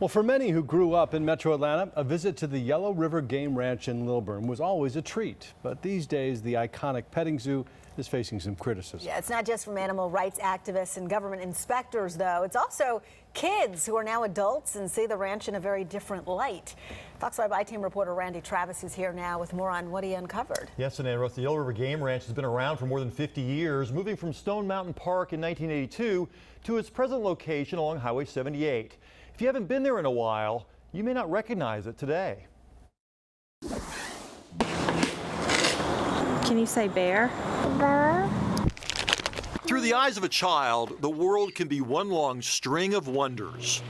Well, for many who grew up in Metro Atlanta, a visit to the Yellow River Game Ranch in Lilburn was always a treat. But these days, the iconic petting zoo is facing some criticism. Yeah, it's not just from animal rights activists and government inspectors, though. It's also kids who are now adults and see the ranch in a very different light. Fox 5 team reporter Randy Travis is here now with more on what he uncovered. Yes, and Russ, the Yellow River Game Ranch has been around for more than 50 years, moving from Stone Mountain Park in 1982 to its present location along Highway 78. If you haven't been there in a while, you may not recognize it today. Can you say bear? Bear. Through the eyes of a child, the world can be one long string of wonders.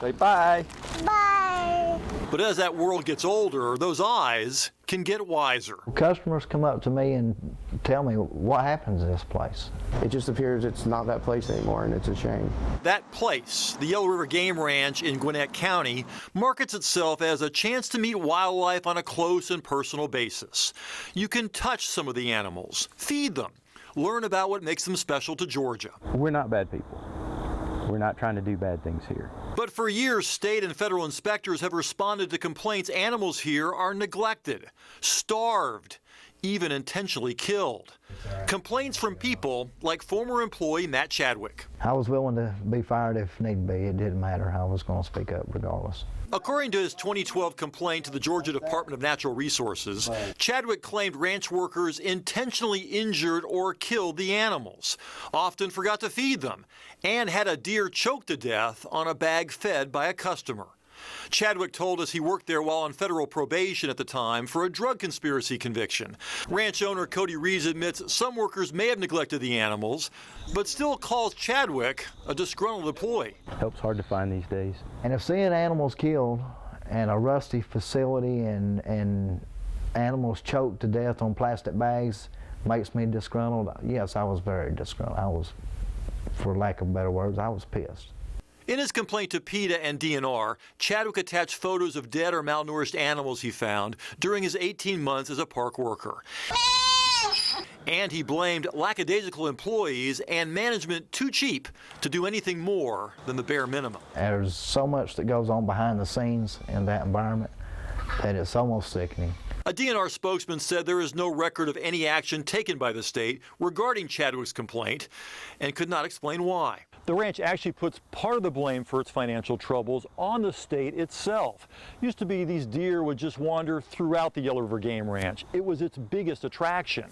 Say bye. Bye. But as that world gets older, those eyes can get wiser. Customers come up to me and tell me what happens to this place. It just appears it's not that place anymore, and it's a shame. That place, the Yellow River Game Ranch in Gwinnett County, markets itself as a chance to meet wildlife on a close and personal basis. You can touch some of the animals, feed them, learn about what makes them special to Georgia. We're not bad people. We're not trying to do bad things here. But for years, state and federal inspectors have responded to complaints animals here are neglected, starved, even intentionally killed. Complaints from people like former employee Matt Chadwick. I was willing to be fired if need be. It didn't matter. I was going to speak up regardless. According to his 2012 complaint to the Georgia Department of Natural Resources, Chadwick claimed ranch workers intentionally injured or killed the animals, often forgot to feed them, and had a deer choked to death on a bag fed by a customer. Chadwick told us he worked there while on federal probation at the time for a drug conspiracy conviction. Ranch owner Cody Reeves admits some workers may have neglected the animals, but still calls Chadwick a disgruntled employee. Help's hard to find these days. And if seeing animals killed and a rusty facility and animals choked to death on plastic bags makes me disgruntled, yes, I was very disgruntled. I was, for lack of better words, I was pissed. In his complaint to PETA and DNR, Chadwick attached photos of dead or malnourished animals he found during his 18 months as a park worker. And he blamed lackadaisical employees and management too cheap to do anything more than the bare minimum. There's so much that goes on behind the scenes in that environment that it's almost sickening. A DNR spokesman said there is no record of any action taken by the state regarding Chadwick's complaint and could not explain why. The ranch actually puts part of the blame for its financial troubles on the state itself. Used to be these deer would just wander throughout the Yellow River Game Ranch. It was its biggest attraction.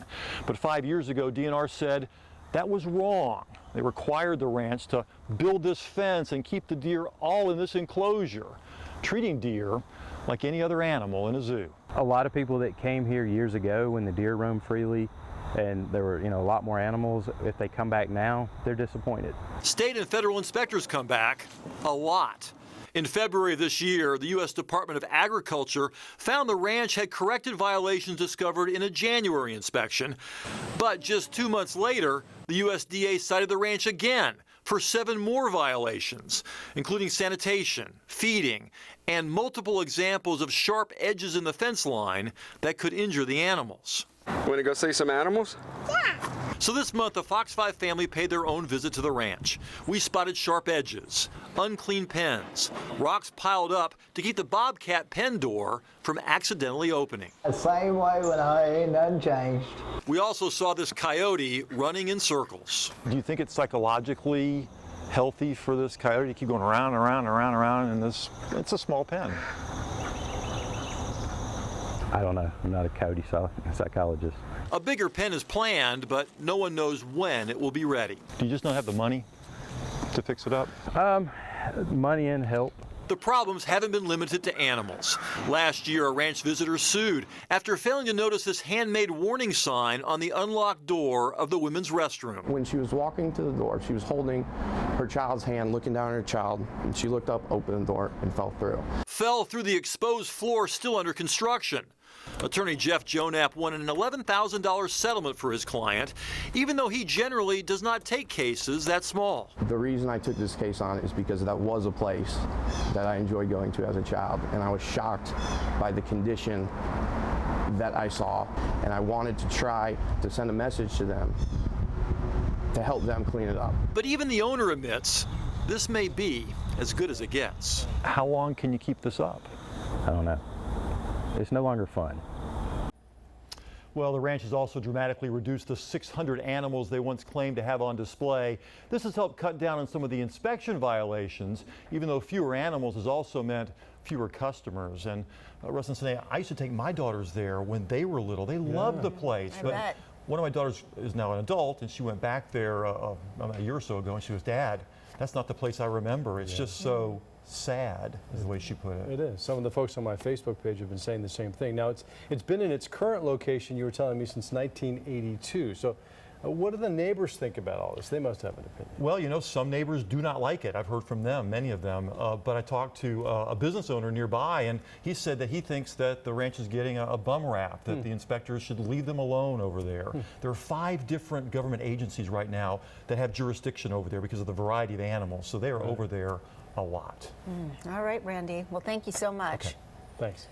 But 5 years ago, DNR said that was wrong. They required the ranch to build this fence and keep the deer all in this enclosure, treating deer like any other animal in a zoo. A lot of people that came here years ago when the deer roamed freely and there were, a lot more animals, if they come back now, they're disappointed. State and federal inspectors come back a lot. In February of this year, the U.S. Department of Agriculture found the ranch had corrected violations discovered in a January inspection. But just 2 months later, the USDA cited the ranch again for 7 more violations, including sanitation, feeding, and multiple examples of sharp edges in the fence line that could injure the animals. Want to go see some animals? Yeah. So this month, the Fox 5 family paid their own visit to the ranch. We spotted sharp edges, unclean pens, rocks piled up to keep the bobcat pen door from accidentally opening. The same way when I ain't nothing changed. We also saw this coyote running in circles. Do you think it's psychologically healthy for this coyote to keep going around and around and around and around in this? It's a small pen. I don't know. I'm not a coyote psychologist. A bigger pen is planned, but no one knows when it will be ready. Do you just not have the money to fix it up? Money and help. The problems haven't been limited to animals. Last year, a ranch visitor sued after failing to notice this handmade warning sign on the unlocked door of the women's restroom. When she was walking to the door, she was holding her child's hand, looking down at her child, and she looked up, opened the door, and fell through. Fell through the exposed floor still under construction. Attorney Jeff Jonap won an $11,000 settlement for his client, even though he generally does not take cases that small. The reason I took this case on is because that was a place that I enjoyed going to as a child, and I was shocked by the condition that I saw, and I wanted to try to send a message to them to help them clean it up. But even the owner admits This may be as good as it gets. How long can you keep this up? I don't know. It's no longer fun. Well, the ranch has also dramatically reduced the 600 animals they once claimed to have on display. This has helped cut down on some of the inspection violations, even though fewer animals has also meant fewer customers. And Russ and Sine, I used to take my daughters there when they were little. They loved the place. I bet. One of my daughters is now an adult, and she went back there a year or so ago, and she goes, "Dad, that's not the place I remember. It's just so sad," is the way she put it. It is. Some of the folks on my Facebook page have been saying the same thing. Now, it's been in its current location, you were telling me, since 1982. So what do the neighbors think about all this? They must have an opinion. Well, you know, some neighbors do not like it. I've heard from them, many of them. But I talked to a business owner nearby, and he said that he thinks that the ranch is getting a bum rap, that the inspectors should leave them alone over there. There are 5 different government agencies right now that have jurisdiction over there because of the variety of animals. So they are over there a lot. All right, Randy. Well, thank you so much. Okay. Thanks.